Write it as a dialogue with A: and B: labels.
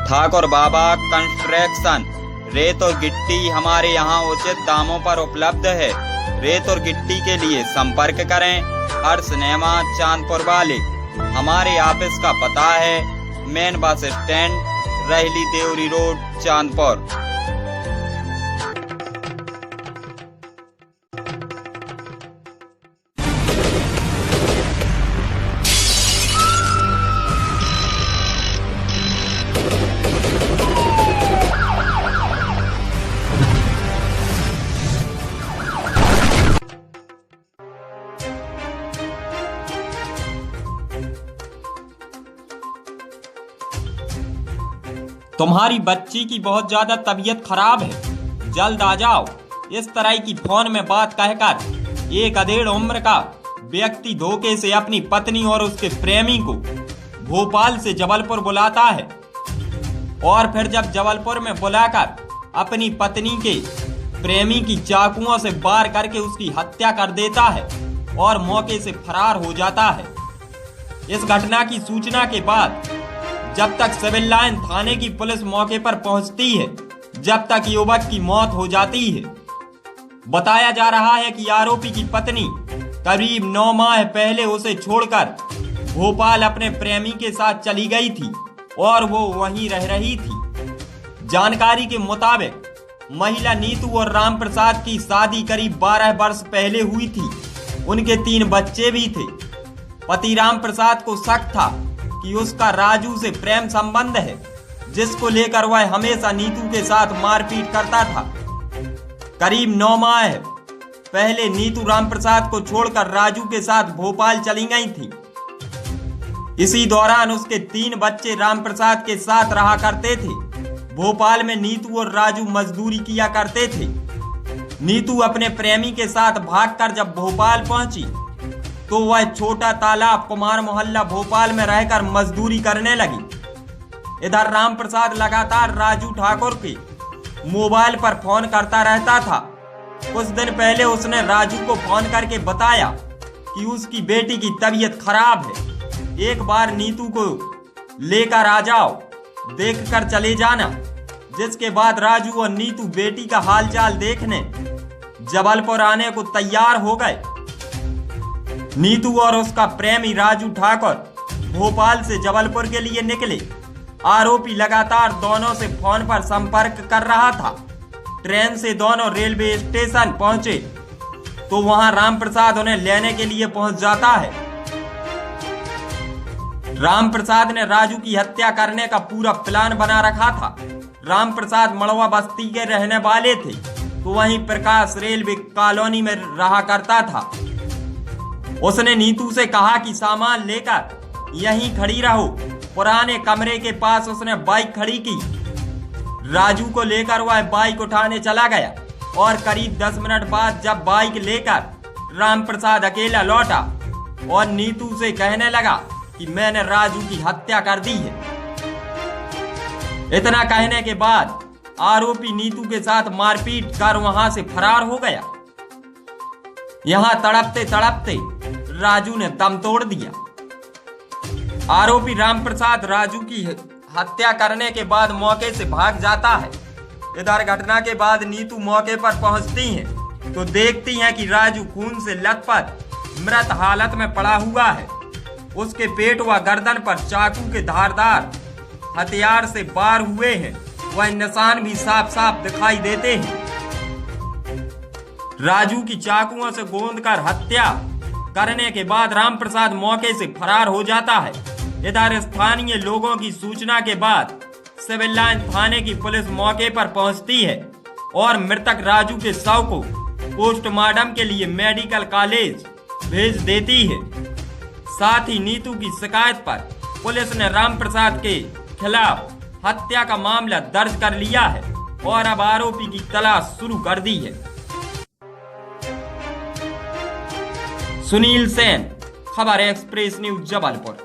A: ठाकुर बाबा construction. रेत और गिट्टी हमारे यहाँ उचित दामों पर उपलब्ध है। रेत और गिट्टी के लिए संपर्क करें हर्ष सिनेमा चांदपुर वाले। हमारे ऑफिस का पता है मेन बस स्टैंड, रहली देवरी रोड, चांदपुर।
B: तुम्हारी बच्ची की बहुत ज्यादा तबीयत खराब है, जल्द आ जाओ। इस तरह की फोन में बात कहकर एक अधेड़ उम्र का व्यक्ति धोखे से अपनी पत्नी और उसके प्रेमी को भोपाल से जबलपुर बुलाता है और फिर जब जबलपुर में बुलाकर अपनी पत्नी के प्रेमी की चाकुओं से वार करके उसकी हत्या कर देता है और मौके से फरार हो जाता है। इस घटना की सूचना के बाद जब तक सिविल लाइन थाने की पुलिस मौके पर पहुंचती है, जब तक युवक की मौत हो जाती है। बताया जा रहा है कि आरोपी की पत्नी करीब 9 माह पहले उसे छोड़कर भोपाल अपने प्रेमी के साथ चली गई थी और वो वहीं रह रही थी। जानकारी के मुताबिक महिला नीतू और राम प्रसाद की शादी करीब 12 वर्ष पहले हुई थी। उनके 3 बच्चे भी थे। पति राम प्रसाद को शक था कि उसका राजू से प्रेम संबंध है, जिसको लेकर वह हमेशा नीतू के साथ मारपीट करता था। करीब 9 माह पहले नीतू राम प्रसाद को छोड़कर राजू के साथ भोपाल चली गई थी। इसी दौरान उसके 3 बच्चे राम प्रसाद के साथ रहा करते थे। भोपाल में नीतू और राजू मजदूरी किया करते थे। नीतू अपने प्रेमी के साथ भागकर जब भोपाल पहुंची तो वह छोटा तालाब कुमार मोहल्ला भोपाल में रहकर मजदूरी करने लगी। इधर राम प्रसाद लगातार राजू ठाकुर के मोबाइल पर फोन करता रहता था। कुछ दिन पहले उसने राजू को फोन करके बताया कि उसकी बेटी की तबीयत खराब है, एक बार नीतू को लेकर आ जाओ, देखकर चले जाना। जिसके बाद राजू और नीतू बेटी का हालचाल देखने जबलपुर आने को तैयार हो गए। नीतू और उसका प्रेमी राजू ठाकुर भोपाल से जबलपुर के लिए निकले। आरोपी लगातार दोनों से फोन पर संपर्क कर रहा था। ट्रेन से दोनों रेलवे स्टेशन पहुंचे तो वहां राम प्रसाद उन्हें लेने के लिए पहुंच जाता है। राम प्रसाद ने राजू की हत्या करने का पूरा प्लान बना रखा था। राम प्रसाद मड़वा बस्ती के रहने वाले थे तो वहीं प्रकाश रेलवे कॉलोनी में रहा करता था। उसने नीतू से कहा कि सामान लेकर यहीं खड़ी रहो। पुराने कमरे के पास उसने बाइक खड़ी की। राजू को लेकर वह बाइक उठाने चला गया और करीब 10 मिनट बाद जब बाइक लेकर राम प्रसाद अकेला लौटा और नीतू से कहने लगा कि मैंने राजू की हत्या कर दी है। इतना कहने के बाद आरोपी नीतू के साथ मारपीट कर वहां से फरार हो गया। यहां तड़पते तड़पते राजू ने दम तोड़ दिया। आरोपी राम प्रसाद राजू की हत्या करने के बाद मौके से भाग जाता है। इधर घटना के बाद नीतू मौके पर पहुंचती हैं तो देखती हैं कि राजू खून से लथपथ मृत हालत में पड़ा हुआ है। उसके पेट व गर्दन पर चाकू के धारदार हथियार से वार हुए हैं। वह निशान भी साफ साफ दिखाई देते हैं। राजू की चाकुओं से गोंदकर हत्या करने के बाद राम प्रसाद मौके से फरार हो जाता है। इधर स्थानीय लोगों की सूचना के बाद सिविल लाइन थाने की पुलिस मौके पर पहुंचती है और मृतक राजू के शव को पोस्टमार्टम के लिए मेडिकल कॉलेज भेज देती है। साथ ही नीतू की शिकायत पर पुलिस ने राम प्रसाद के खिलाफ हत्या का मामला दर्ज कर लिया है और अब आरोपी की तलाश शुरू कर दी है। सुनील सेन, खबर एक्सप्रेस न्यूज, जबलपुर।